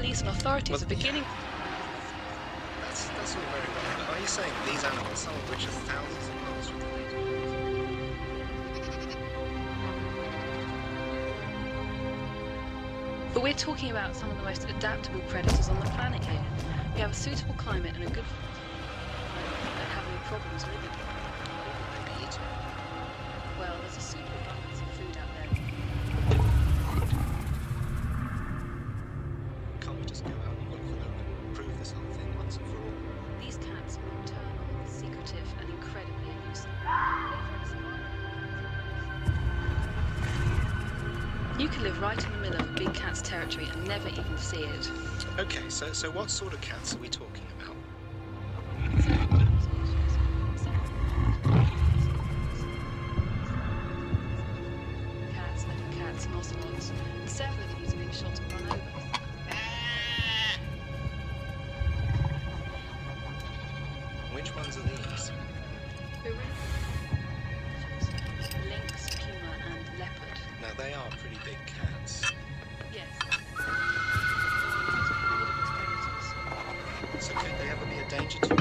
police and authorities are beginning... That's all very well, but are you saying these animals, some of which are thousands of miles from the native world? But we're talking about some of the most adaptable predators on the planet here. We have a suitable climate and a good... don't have any problems living. Maybe eating. Well, there's a suitable abundance of food out there. Can't we just go out and look for them and prove this whole thing once and for all? These cats are nocturnal, secretive, and incredibly elusive. You could live right in the middle of a big cat's territory and never even see it. Okay, so what sort of cats are we talking about? Cats, leopard cats, and ocelots. And several of these are being shot and run over. Which ones are these? Lynx, puma, and leopard. Now, they are pretty big cats. Yes. So could they ever be a danger to us?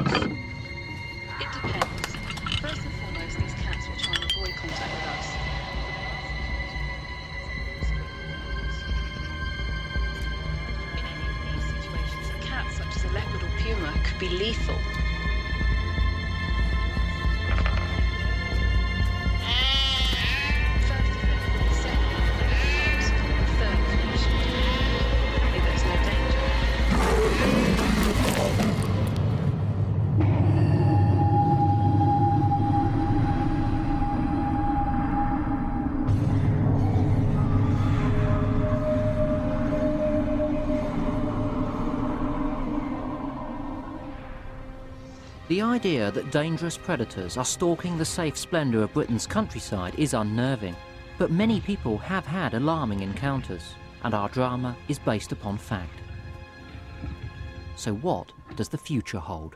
It depends. First and foremost, these cats will try and avoid contact with us. In any of these situations, a cat such as a leopard or puma could be lethal. First effect, second effect, third connection. Apparently there's no danger. The idea that dangerous predators are stalking the safe splendour of Britain's countryside is unnerving, but many people have had alarming encounters, and our drama is based upon fact. So what does the future hold?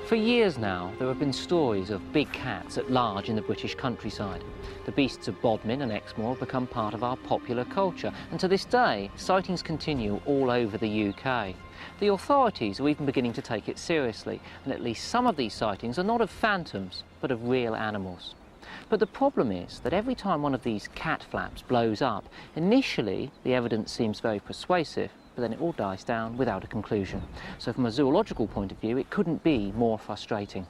For years now, there have been stories of big cats at large in the British countryside. The beasts of Bodmin and Exmoor have become part of our popular culture, and to this day, sightings continue all over the UK. The authorities are even beginning to take it seriously, and at least some of these sightings are not of phantoms, but of real animals. But the problem is that every time one of these cat flaps blows up, initially the evidence seems very persuasive, but then it all dies down without a conclusion. So from a zoological point of view, it couldn't be more frustrating.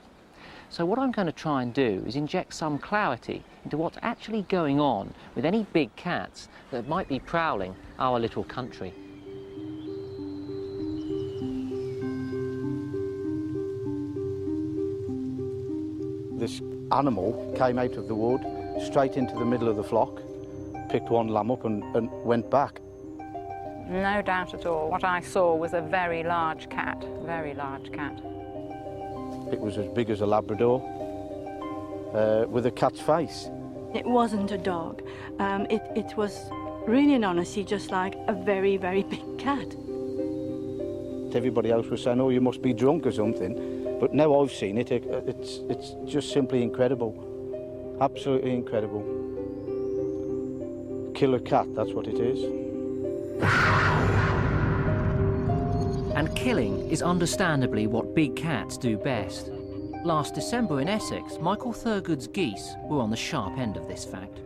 So what I'm going to try and do is inject some clarity into what's actually going on with any big cats that might be prowling our little country. This animal came out of the wood straight into the middle of the flock, picked one lamb up and went back. No doubt at all. What I saw was a very large cat, very large cat. It was as big as a Labrador, with a cat's face. It wasn't a dog. It was really and honestly just like a very, very big cat. Everybody else was saying, oh, you must be drunk or something. But now I've seen it, it's just simply incredible. Absolutely incredible. Killer cat, that's what it is. And killing is understandably what big cats do best. Last December in Essex, Michael Thurgood's geese were on the sharp end of this fact.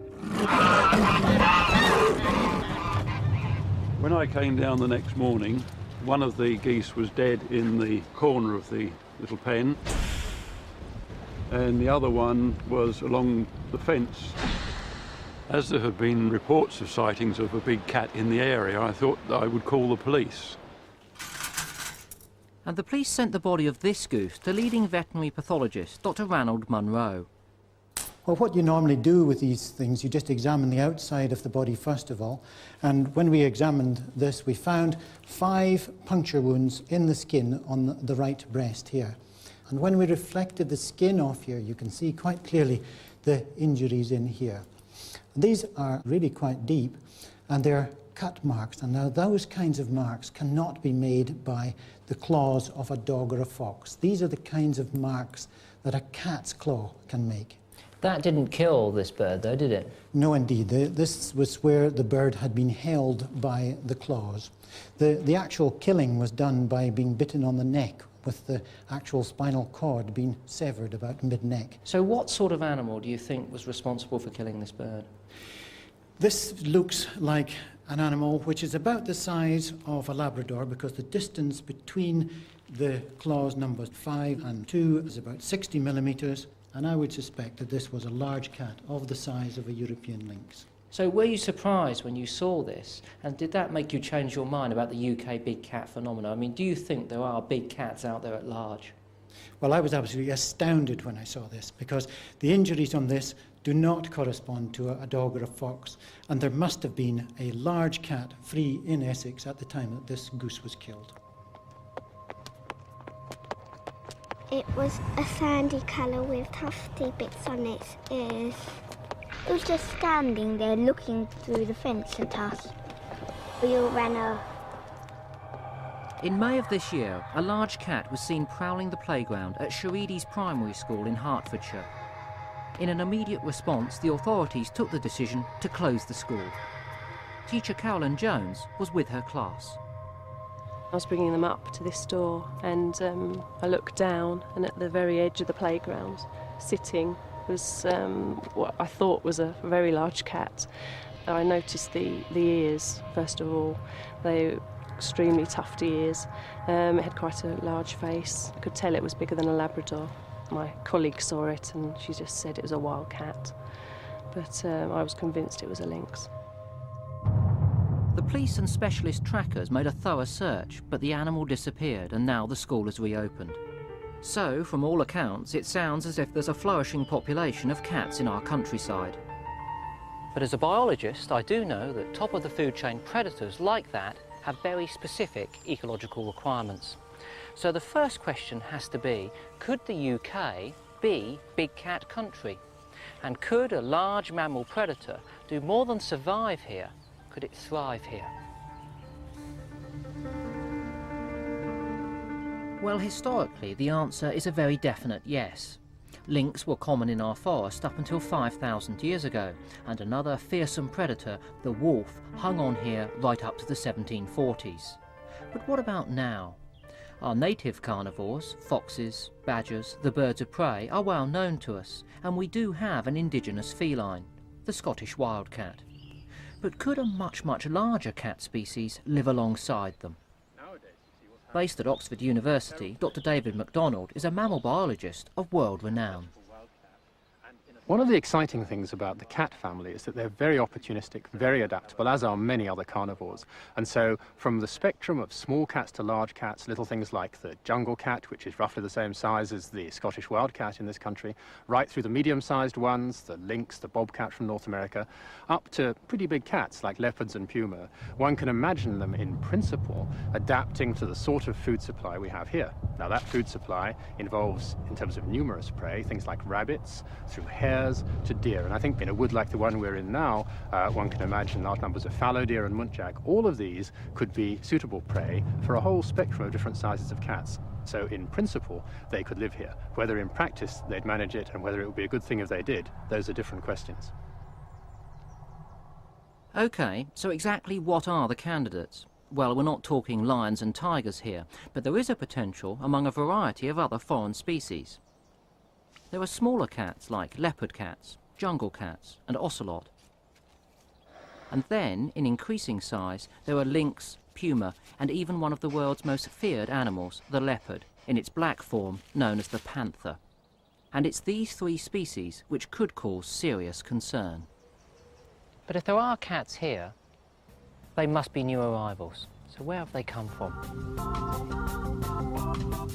When I came down the next morning, one of the geese was dead in the corner of the little pen, and the other one was along the fence. As there had been reports of sightings of a big cat in the area, I thought that I would call the police. And the police sent the body of this goose to leading veterinary pathologist Dr. Ranald Munro. Well, what you normally do with these things, you just examine the outside of the body first of all. And when we examined this, we found 5 puncture wounds in the skin on the right breast here. And when we reflected the skin off here, you can see quite clearly the injuries in here. These are really quite deep, and they're cut marks. And now those kinds of marks cannot be made by the claws of a dog or a fox. These are the kinds of marks that a cat's claw can make. That didn't kill this bird, though, did it? No, indeed. This was where the bird had been held by the claws. The actual killing was done by being bitten on the neck, with the actual spinal cord being severed about mid-neck. So what sort of animal do you think was responsible for killing this bird? This looks like an animal which is about the size of a Labrador, because the distance between the claws numbers 5 and 2 is about 60 millimetres, and I would suspect that this was a large cat of the size of a European lynx. So were you surprised when you saw this, and did that make you change your mind about the UK big cat phenomenon? I mean, do you think there are big cats out there at large? Well, I was absolutely astounded when I saw this, because the injuries on this do not correspond to a dog or a fox, and there must have been a large cat free in Essex at the time that this goose was killed. It was a sandy colour with tufty bits on its ears. It was just standing there looking through the fence at us. We all ran off. In May of this year, a large cat was seen prowling the playground at Sherides Primary School in Hertfordshire. In an immediate response, the authorities took the decision to close the school. Teacher Carolyn Jones was with her class. I was bringing them up to this door, and I looked down, and at the very edge of the playground, sitting, was what I thought was a very large cat. I noticed the ears, first of all. They were extremely tufty ears. It had quite a large face. I could tell it was bigger than a Labrador. My colleague saw it, and she just said it was a wild cat. But I was convinced it was a lynx. The police and specialist trackers made a thorough search, but the animal disappeared, and now the school has reopened. So, from all accounts, it sounds as if there's a flourishing population of cats in our countryside. But as a biologist, I do know that top-of-the-food chain predators like that have very specific ecological requirements. So the first question has to be, could the UK be big cat country? And could a large mammal predator do more than survive here? Could it thrive here? Well, historically, the answer is a very definite yes. Lynx were common in our forest up until 5,000 years ago, and another fearsome predator, the wolf, hung on here right up to the 1740s. But what about now? Our native carnivores, foxes, badgers, the birds of prey, are well known to us, and we do have an indigenous feline, the Scottish wildcat. But could a much, much larger cat species live alongside them? Based at Oxford University, Dr. David MacDonald is a mammal biologist of world renown. One of the exciting things about the cat family is that they're very opportunistic, very adaptable, as are many other carnivores. And so from the spectrum of small cats to large cats, little things like the jungle cat, which is roughly the same size as the Scottish wildcat in this country, right through the medium-sized ones, the lynx, the bobcat from North America, up to pretty big cats like leopards and puma, one can imagine them in principle adapting to the sort of food supply we have here. Now that food supply involves, in terms of numerous prey, things like rabbits, through hares, to deer. And I think in a wood like the one we're in now, one can imagine large numbers of fallow deer and muntjac. All of these could be suitable prey for a whole spectrum of different sizes of cats. So in principle, they could live here. Whether in practice they'd manage it and whether it would be a good thing if they did, those are different questions. OK, so exactly what are the candidates? Well, we're not talking lions and tigers here, but there is a potential among a variety of other foreign species. There are smaller cats like leopard cats, jungle cats and ocelot. And then, in increasing size, there are lynx, puma and even one of the world's most feared animals, the leopard, in its black form known as the panther. And it's these three species which could cause serious concern. But if there are cats here, they must be new arrivals. So where have they come from?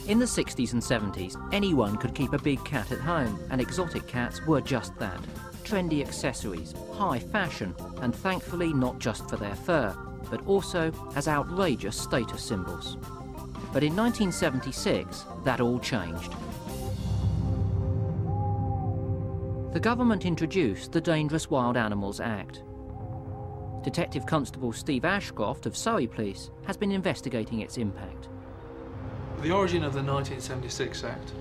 In the 60s and 70s, anyone could keep a big cat at home, and exotic cats were just that. Trendy accessories, high fashion, and thankfully not just for their fur, but also as outrageous status symbols. But in 1976, that all changed. The government introduced the Dangerous Wild Animals Act. Detective Constable Steve Ashcroft of Surrey Police has been investigating its impact. The origin of the 1976 Act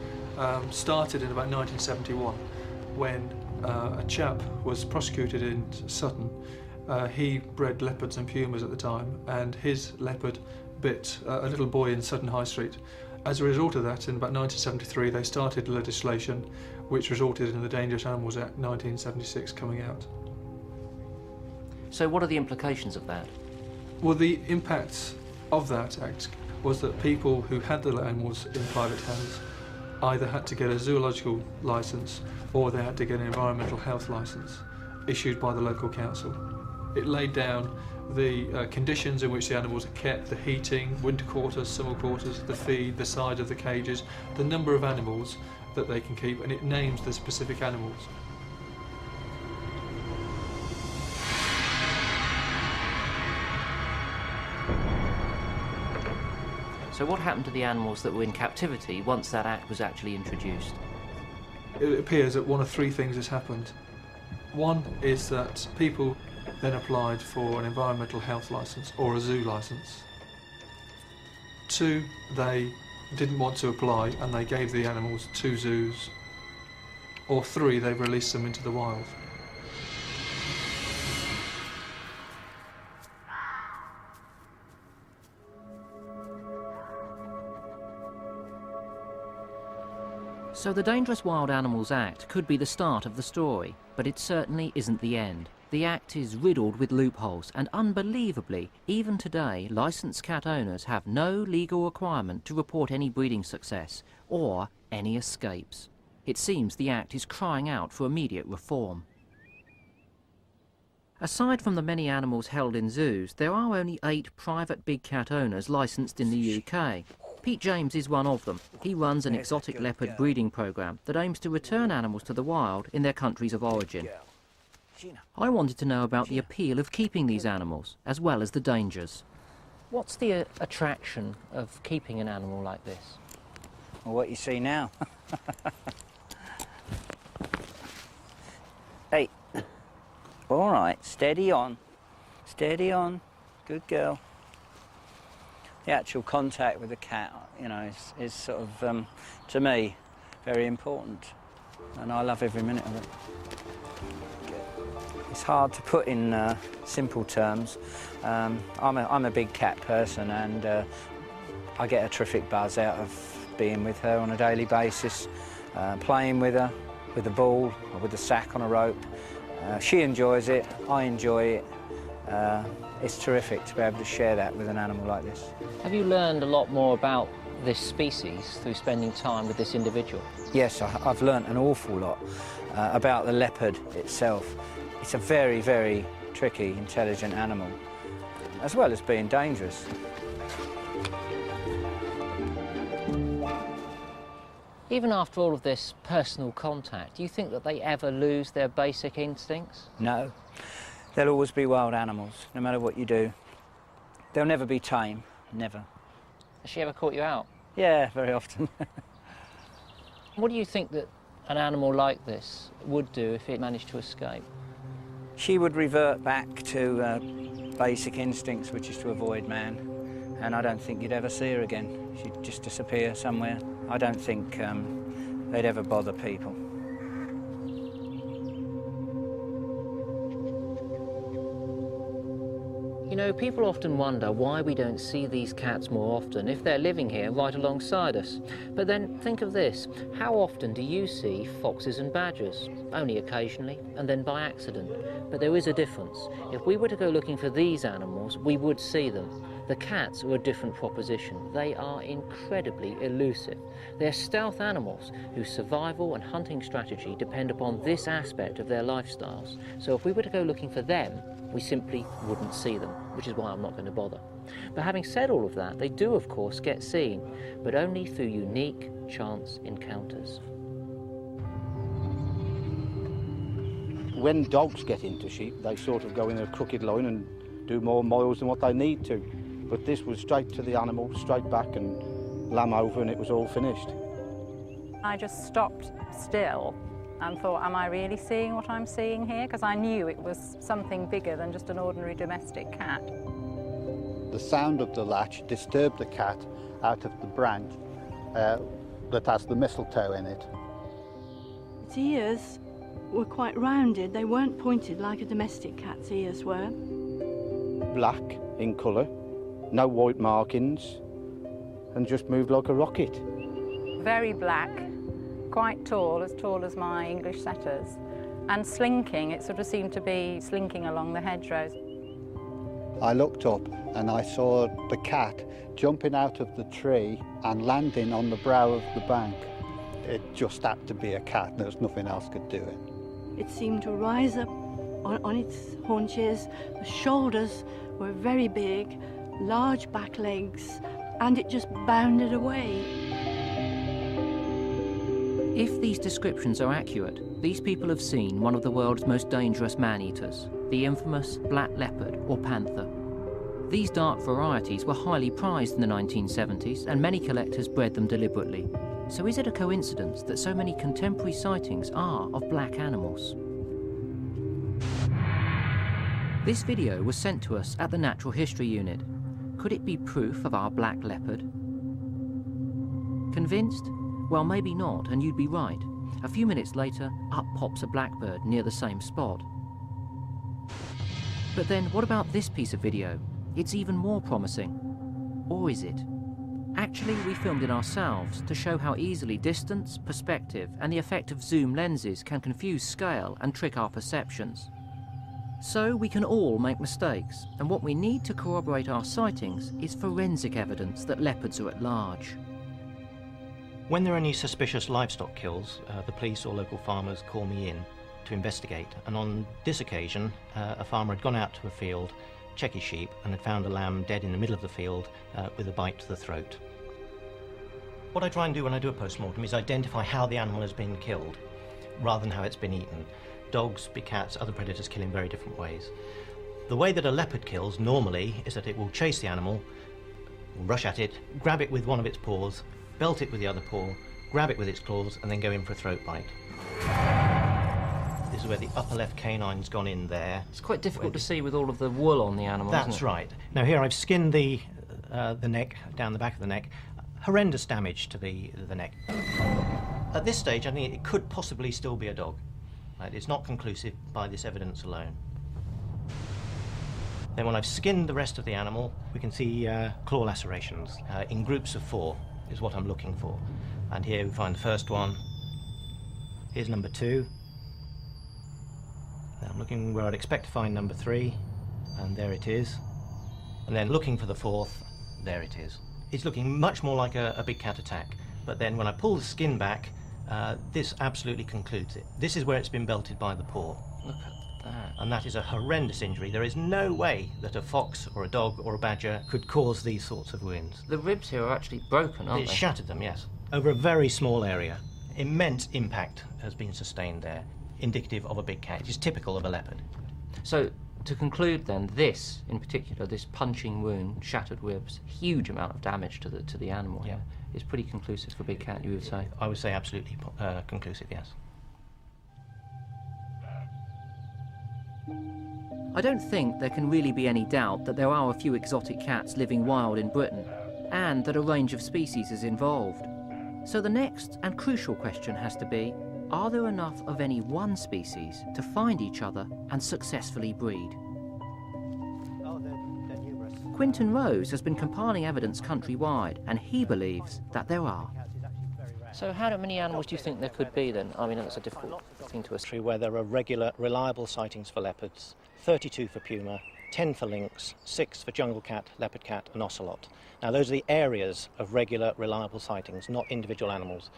started in about 1971 when a chap was prosecuted in Sutton. He bred leopards and pumas at the time, and his leopard bit a little boy in Sutton High Street. As a result of that, in about 1973, they started legislation which resulted in the Dangerous Animals Act 1976 coming out. So what are the implications of that? Well, the impact of that act was that people who had the animals in private hands either had to get a zoological licence or they had to get an environmental health licence issued by the local council. It laid down the conditions in which the animals are kept, the heating, winter quarters, summer quarters, the feed, the size of the cages, the number of animals that they can keep, and it names the specific animals. So what happened to the animals that were in captivity once that act was actually introduced? It appears that one of three things has happened. One is that people then applied for an environmental health licence or a zoo licence. Two, they didn't want to apply and they gave the animals to zoos. Or three, they released them into the wild. So the Dangerous Wild Animals Act could be the start of the story, but it certainly isn't the end. The Act is riddled with loopholes, and unbelievably, even today, licensed cat owners have no legal requirement to report any breeding success or any escapes. It seems the Act is crying out for immediate reform. Aside from the many animals held in zoos, there are only 8 private big cat owners licensed in the UK. Pete James is one of them. He runs an exotic leopard breeding programme that aims to return animals to the wild in their countries of origin. I wanted to know about the appeal of keeping these animals, as well as the dangers. What's the attraction of keeping an animal like this? Well, what you see now. Hey, all right, steady on, good girl. The actual contact with the cat, you know, is sort of, to me, very important, and I love every minute of it. It's hard to put in simple terms. I'm a big cat person, and I get a terrific buzz out of being with her on a daily basis, playing with her, with the ball or with the sack on a rope. She enjoys it, I enjoy it. It's terrific to be able to share that with an animal like this. Have you learned a lot more about this species through spending time with this individual? Yes, I've learnt an awful lot about the leopard itself. It's a very, very tricky, intelligent animal, as well as being dangerous. Even after all of this personal contact, do you think that they ever lose their basic instincts? No. They'll always be wild animals, no matter what you do. They'll never be tame, never. Has she ever caught you out? Yeah, very often. What do you think that an animal like this would do if it managed to escape? She would revert back to basic instincts, which is to avoid man. And I don't think you'd ever see her again. She'd just disappear somewhere. I don't think they'd ever bother people. You know, people often wonder why we don't see these cats more often if they're living here right alongside us. But then think of this, how often do you see foxes and badgers? Only occasionally, and then by accident. But there is a difference. If we were to go looking for these animals, we would see them. The cats are a different proposition. They are incredibly elusive. They're stealth animals whose survival and hunting strategy depend upon this aspect of their lifestyles. So if we were to go looking for them, we simply wouldn't see them, which is why I'm not going to bother. But having said all of that, they do of course get seen, but only through unique chance encounters. When dogs get into sheep, they sort of go in a crooked line and do more miles than what they need to. But this was straight to the animal, straight back and lamb over, and it was all finished. I just stopped still and thought, am I really seeing what I'm seeing here? Because I knew it was something bigger than just an ordinary domestic cat. The sound of the latch disturbed the cat out of the branch that has the mistletoe in it. Its ears were quite rounded. They weren't pointed like a domestic cat's ears were. Black in colour, no white markings, and just moved like a rocket. Very black, quite tall as my English setters, and slinking. It sort of seemed to be slinking along the hedgerows. I looked up and I saw the cat jumping out of the tree and landing on the brow of the bank. It just had to be a cat, there was nothing else could do it. It seemed to rise up on its haunches. The shoulders were very big, large back legs, and it just bounded away. If these descriptions are accurate, these people have seen one of the world's most dangerous man-eaters, the infamous black leopard or panther. These dark varieties were highly prized in the 1970s, and many collectors bred them deliberately. So is it a coincidence that so many contemporary sightings are of black animals? This video was sent to us at the Natural History Unit. Could it be proof of our black leopard? Convinced? Well, maybe not, and you'd be right. A few minutes later, up pops a blackbird near the same spot. But then, what about this piece of video? It's even more promising. Or is it? Actually, we filmed it ourselves to show how easily distance, perspective, and the effect of zoom lenses can confuse scale and trick our perceptions. So we can all make mistakes, and what we need to corroborate our sightings is forensic evidence that leopards are at large. When there are any suspicious livestock kills, the police or local farmers call me in to investigate, and on this occasion a farmer had gone out to a field, check his sheep, and had found a lamb dead in the middle of the field with a bite to the throat. What I try and do when I do a post-mortem is identify how the animal has been killed, rather than how it's been eaten. Dogs, big cats, other predators kill in very different ways. The way that a leopard kills normally is that it will chase the animal, rush at it, grab it with one of its paws, belt it with the other paw, grab it with its claws, and then go in for a throat bite. This is where the upper left canine's gone in there. It's quite difficult to see with all of the wool on the animal, isn't it? That's right. Now here I've skinned the neck, down the back of the neck. Horrendous damage to the neck. At this stage, I think it could possibly still be a dog. Right? It's not conclusive by this evidence alone. Then when I've skinned the rest of the animal, we can see claw lacerations in groups of 4 is what I'm looking for. And here we find the first one. Here's number 2. Now I'm looking where I'd expect to find number 3, and there it is. And then looking for the 4th, there it is. It's looking much more like a big cat attack, but then when I pull the skin back, this absolutely concludes it. This is where it's been belted by the paw. Look at that. And that is a horrendous injury. There is no way that a fox or a dog or a badger could cause these sorts of wounds. The ribs here are actually broken, aren't It they? shattered them, yes. Over a very small area. Immense impact has been sustained there, indicative of a big cat. It is typical of a leopard. So, to conclude then, this in particular, this punching wound, shattered ribs, huge amount of damage to the animal here, is pretty conclusive for a big cat, you would say? I would say absolutely conclusive, yes. I don't think there can really be any doubt that there are a few exotic cats living wild in Britain, and that a range of species is involved. So the next and crucial question has to be, are there enough of any one species to find each other and successfully breed? Oh, they're numerous. Quinton Rose has been compiling evidence countrywide, and he believes that there are. So how many animals do you think there could be then? I mean, that's a difficult thing to assume. Where there are regular, reliable sightings for leopards, 32 for puma, 10 for lynx, 6 for jungle cat, leopard cat and ocelot. Now those are the areas of regular, reliable sightings, not individual animals.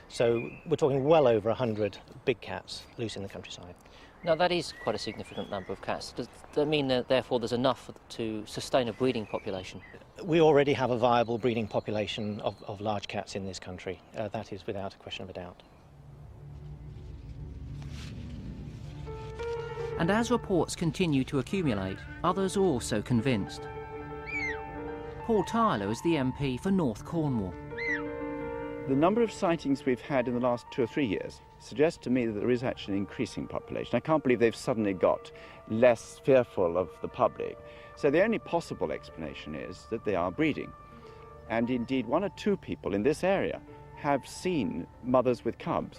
So we're talking well over 100 big cats loose in the countryside. Now that is quite a significant number of cats. Does that mean that therefore there's enough to sustain a breeding population? We already have a viable breeding population of large cats in this country. That is without a question of a doubt. And as reports continue to accumulate, others are also convinced. Paul Tyler is the MP for North Cornwall. The number of sightings we've had in the last 2 or 3 years suggests to me that there is actually an increasing population. I can't believe they've suddenly got less fearful of the public. So the only possible explanation is that they are breeding. And indeed, 1 or 2 people in this area have seen mothers with cubs.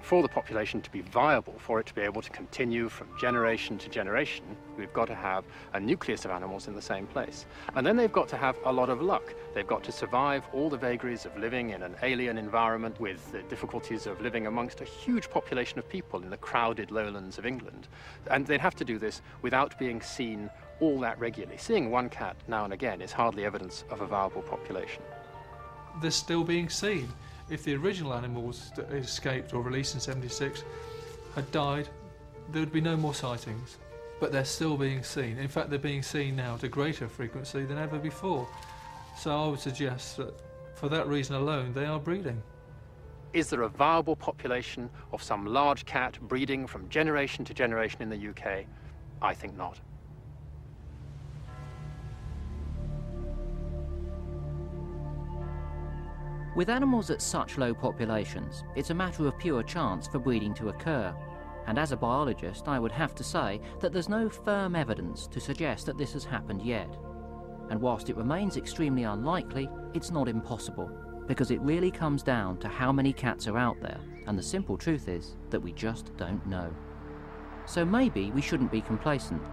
For the population to be viable, for it to be able to continue from generation to generation, we've got to have a nucleus of animals in the same place. And then they've got to have a lot of luck. They've got to survive all the vagaries of living in an alien environment with the difficulties of living amongst a huge population of people in the crowded lowlands of England. And they'd have to do this without being seen all that regularly. Seeing one cat now and again is hardly evidence of a viable population. They're still being seen. If the original animals that escaped or released in '76 had died, there would be no more sightings. But they're still being seen. In fact, they're being seen now to greater frequency than ever before. So I would suggest that for that reason alone, they are breeding. Is there a viable population of some large cat breeding from generation to generation in the UK? I think not. With animals at such low populations, it's a matter of pure chance for breeding to occur. And as a biologist, I would have to say that there's no firm evidence to suggest that this has happened yet. And whilst it remains extremely unlikely, it's not impossible, because it really comes down to how many cats are out there, and the simple truth is that we just don't know. So maybe we shouldn't be complacent.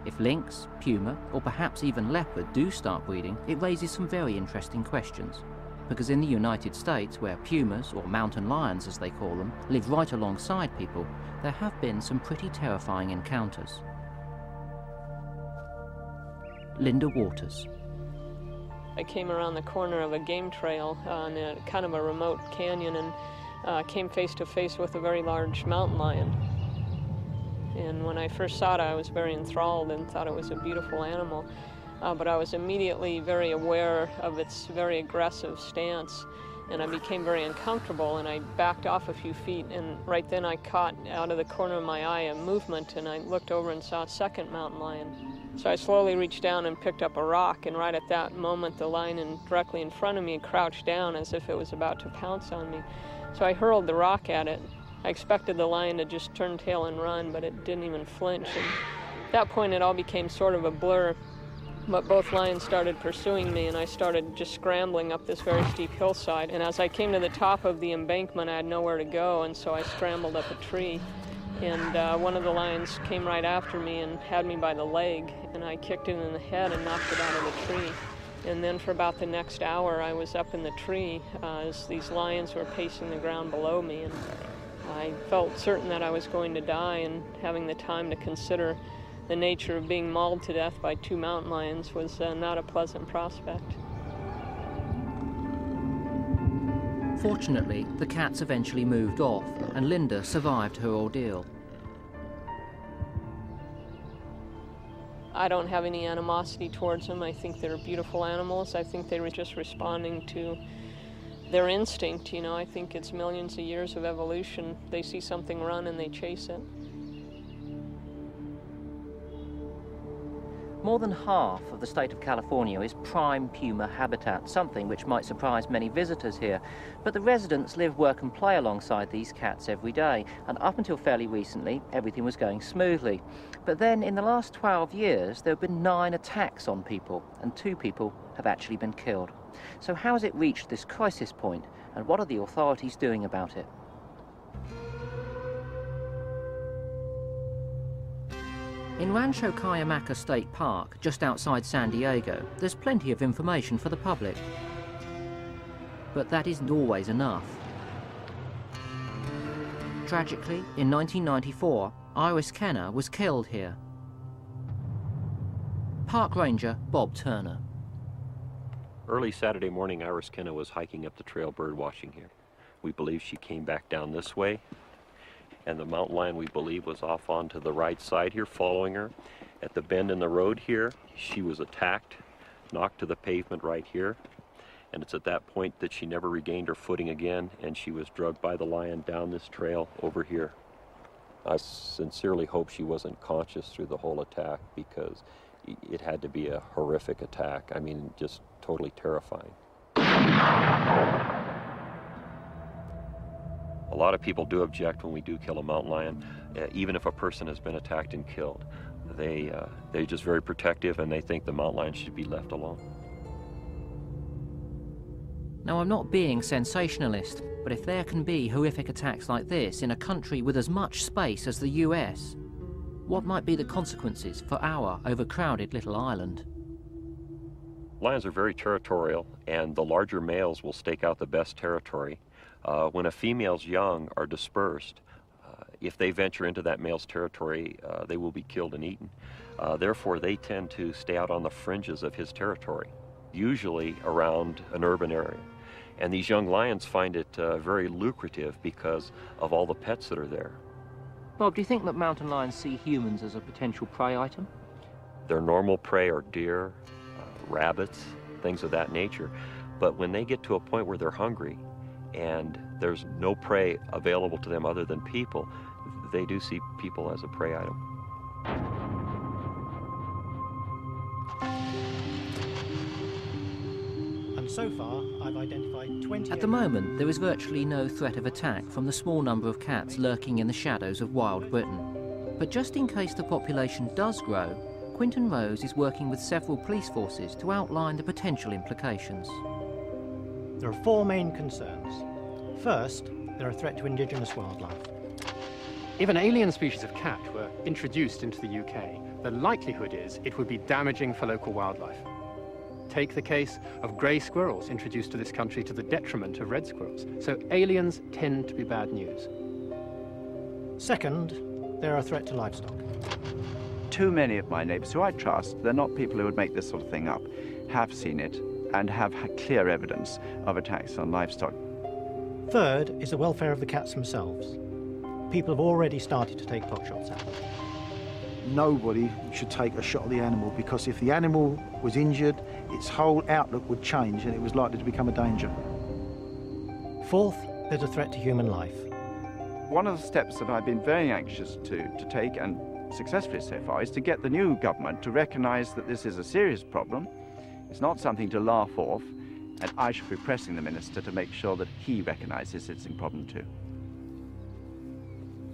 If lynx, puma, or perhaps even leopard do start breeding, it raises some very interesting questions. Because in the United States, where pumas, or mountain lions as they call them, live right alongside people, there have been some pretty terrifying encounters. Linda Waters. I came around the corner of a game trail on a kind of a remote canyon and came face to face with a very large mountain lion. And when I first saw it, I was very enthralled and thought it was a beautiful animal. But I was immediately very aware of its very aggressive stance, and I became very uncomfortable, and I backed off a few feet, and right then I caught out of the corner of my eye a movement, and I looked over and saw a second mountain lion. So I slowly reached down and picked up a rock, and right at that moment the lion directly in front of me crouched down as if it was about to pounce on me. So I hurled the rock at it. I expected the lion to just turn tail and run, but it didn't even flinch, and at that point it all became sort of a blur. But both lions started pursuing me, and I started just scrambling up this very steep hillside. And as I came to the top of the embankment, I had nowhere to go, and so I scrambled up a tree. And one of the lions came right after me and had me by the leg, and I kicked it in the head and knocked it out of the tree. And then for about the next hour, I was up in the tree as these lions were pacing the ground below me. And I felt certain that I was going to die, and having the time to consider the nature of being mauled to death by two mountain lions was not a pleasant prospect. Fortunately, the cats eventually moved off, and Linda survived her ordeal. I don't have any animosity towards them. I think they're beautiful animals. I think they were just responding to their instinct, you know. I think it's millions of years of evolution. They see something run and they chase it. More than half of the state of California is prime puma habitat, something which might surprise many visitors here. But the residents live, work and play alongside these cats every day, and up until fairly recently, everything was going smoothly. But then in the last 12 years, there have been 9 attacks on people, and 2 people have actually been killed. So how has it reached this crisis point, and what are the authorities doing about it? In Rancho Cuyamaca State Park, just outside San Diego, there's plenty of information for the public. But that isn't always enough. Tragically, in 1994, Iris Kenner was killed here. Park Ranger Bob Turner. Early Saturday morning, Iris Kenner was hiking up the trail bird watching here. We believe she came back down this way, and the mountain lion, we believe, was off onto the right side here, following her. At the bend in the road here, she was attacked, knocked to the pavement right here, and it's at that point that she never regained her footing again, and she was drugged by the lion down this trail over here. I sincerely hope she wasn't conscious through the whole attack, because it had to be a horrific attack. I mean, just totally terrifying. A lot of people do object when we do kill a mountain lion, even if a person has been attacked and killed. They're just very protective, and they think the mountain lion should be left alone. Now, I'm not being sensationalist, but if there can be horrific attacks like this in a country with as much space as the US, what might be the consequences for our overcrowded little island? Lions are very territorial, and the larger males will stake out the best territory. When a female's young are dispersed, if they venture into that male's territory, they will be killed and eaten. Therefore, they tend to stay out on the fringes of his territory, usually around an urban area. And these young lions find it very lucrative because of all the pets that are there. Bob, do you think that mountain lions see humans as a potential prey item? Their normal prey are deer, rabbits, things of that nature. But when they get to a point where they're hungry and there's no prey available to them other than people, they do see people as a prey item. And so far, I've identified 20... At the moment, there is virtually no threat of attack from the small number of cats lurking in the shadows of wild Britain. But just in case the population does grow, Quinton Rose is working with several police forces to outline the potential implications. There are four main concerns. First, they're a threat to indigenous wildlife. If an alien species of cat were introduced into the UK, the likelihood is it would be damaging for local wildlife. Take the case of grey squirrels introduced to this country to the detriment of red squirrels. So aliens tend to be bad news. Second, they're a threat to livestock. Too many of my neighbours who I trust, they're not people who would make this sort of thing up, have seen it and have clear evidence of attacks on livestock. Third is the welfare of the cats themselves. People have already started to take potshots at them. Nobody should take a shot at the animal, because if the animal was injured, its whole outlook would change and it was likely to become a danger. Fourth, there's a threat to human life. One of the steps that I've been very anxious to take, and successfully so far, is to get the new government to recognise that this is a serious problem. It's not something to laugh off, and I should be pressing the minister to make sure that he recognises it's a problem too.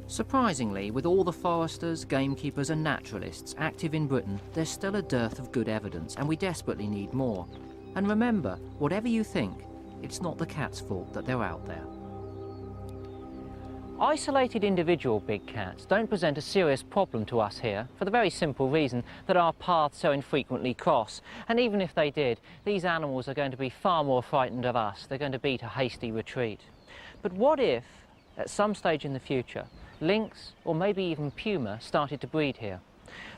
Surprisingly, with all the foresters, gamekeepers and naturalists active in Britain, there's still a dearth of good evidence, and we desperately need more. And remember, whatever you think, it's not the cat's fault that they're out there. Isolated individual big cats don't present a serious problem to us here for the very simple reason that our paths so infrequently cross. And even if they did, these animals are going to be far more frightened of us. They're going to beat a hasty retreat. But what if, at some stage in the future, lynx or maybe even puma started to breed here?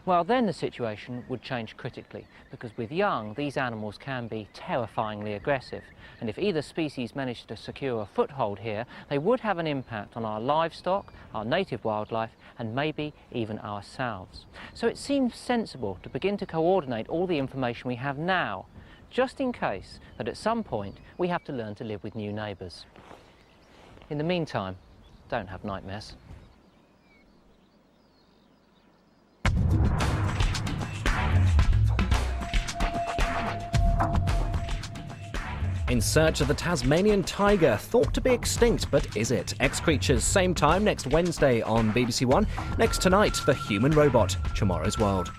Well, then the situation would change critically, because with young, these animals can be terrifyingly aggressive. And if either species managed to secure a foothold here, they would have an impact on our livestock, our native wildlife, and maybe even ourselves. So it seems sensible to begin to coordinate all the information we have now, just in case that at some point we have to learn to live with new neighbours. In the meantime, don't have nightmares. In search of the Tasmanian tiger, thought to be extinct, but is it? X Creatures, same time next Wednesday on BBC One. Next tonight, The Human Robot, Tomorrow's World.